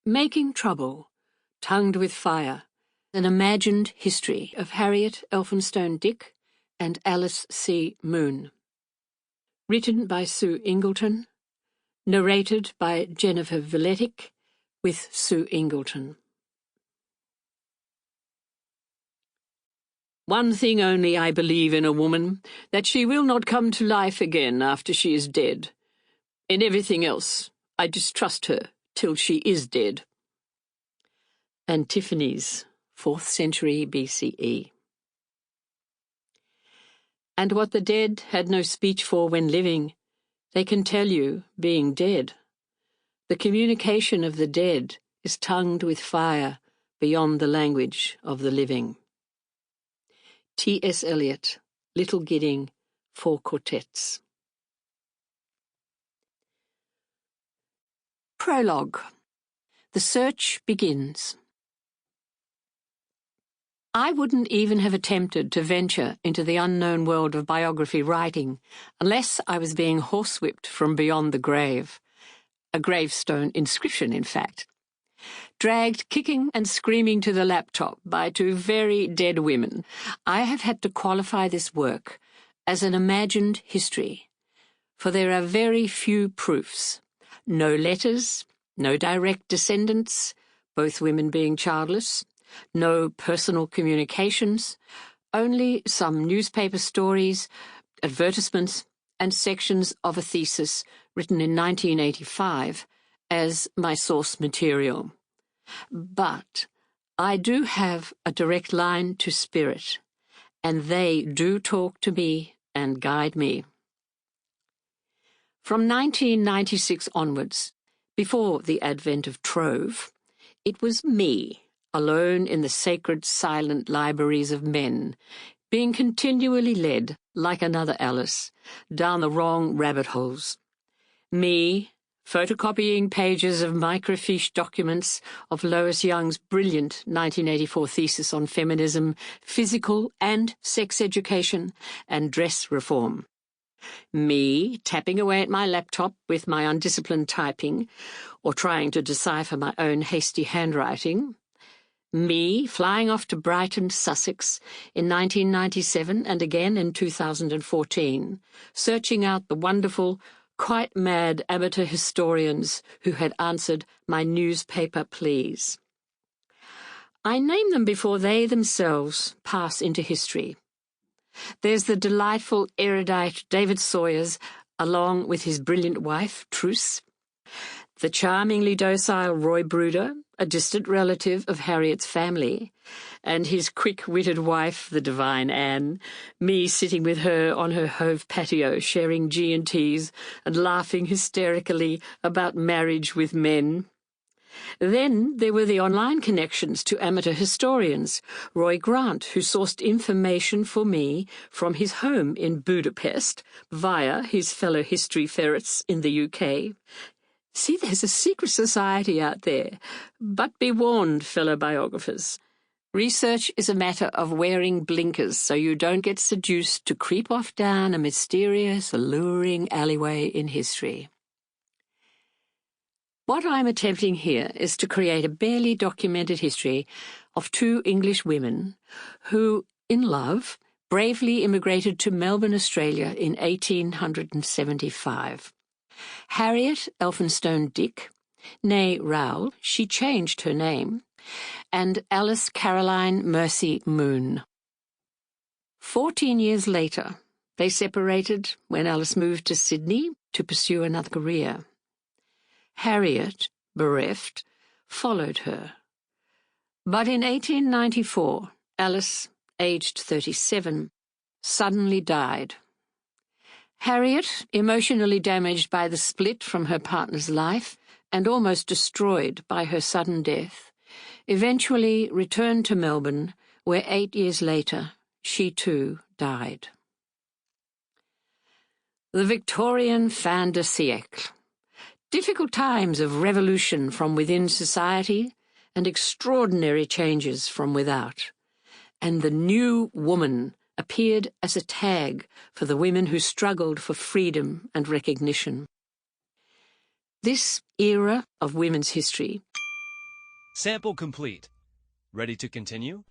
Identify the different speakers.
Speaker 1: Making Trouble, Tongued with Fire, an imagined history of Harriet Elphinstone Dick and Alice C. Moon. Written by Sue Ingleton, narrated by Jennifer Vuletic, with Sue Ingleton. One thing only I believe in a woman, that she will not come to life again after she is dead. In everything else, I distrust her till she is dead. Antiphonies, 4th century BCE. And what the dead had no speech for when living, they can tell you, being dead. The communication of the dead is tongued with fire beyond the language of the living. T.S. Eliot, Little Gidding, 4 quartets. Prologue. The search begins. I wouldn't even have attempted to venture into the unknown world of biography writing unless I was being horsewhipped from beyond the grave. A gravestone inscription, in fact. Dragged kicking and screaming to the laptop by 2 very dead women, I have had to qualify this work as an imagined history, for there are very few proofs. No letters, no direct descendants, both women being childless, no personal communications, only some newspaper stories, advertisements, and sections of a thesis written in 1985 as my source material. But I do have a direct line to spirit, and they do talk to me and guide me. From 1996 onwards, before the advent of Trove, it was me, alone in the sacred silent libraries of men, being continually led, like another Alice, down the wrong rabbit holes. Me, photocopying pages of microfiche documents of Lois Young's brilliant 1984 thesis on feminism, physical and sex education, and dress reform. Me tapping away at my laptop with my undisciplined typing, or trying to decipher my own hasty handwriting. Me flying off to Brighton, Sussex, in 1997 and again in 2014, searching out the wonderful, quite mad amateur historians who had answered my newspaper pleas. I name them before they themselves pass into history. There's the delightful, erudite David Sawyers, along with his brilliant wife, Truce. The charmingly docile Roy Bruder, a distant relative of Harriet's family, and his quick-witted wife, the divine Anne, me sitting with her on her Hove patio sharing G&Ts and laughing hysterically about marriage with men. Then there were the online connections to amateur historians, Roy Grant, who sourced information for me from his home in Budapest via his fellow history ferrets in the UK. See, there's a secret society out there. But be warned, fellow biographers. Research is a matter of wearing blinkers so you don't get seduced to creep off down a mysterious, alluring alleyway in history. What I'm attempting here is to create a barely documented history of 2 English women who, in love, bravely immigrated to Melbourne, Australia in 1875. Harriet Elphinstone Dick, née Rowell, she changed her name, and Alice Caroline Mercy Moon. 14 years later, they separated when Alice moved to Sydney to pursue another career. Harriet, bereft, followed her. But in 1894, Alice, aged 37, suddenly died. Harriet, emotionally damaged by the split from her partner's life and almost destroyed by her sudden death, eventually returned to Melbourne, where 8 years later she too died. The Victorian fin de siècle. Difficult times of revolution from within society and extraordinary changes from without. And the new woman appeared as a tag for the women who struggled for freedom and recognition. This era of women's history
Speaker 2: Sample complete. Ready to continue?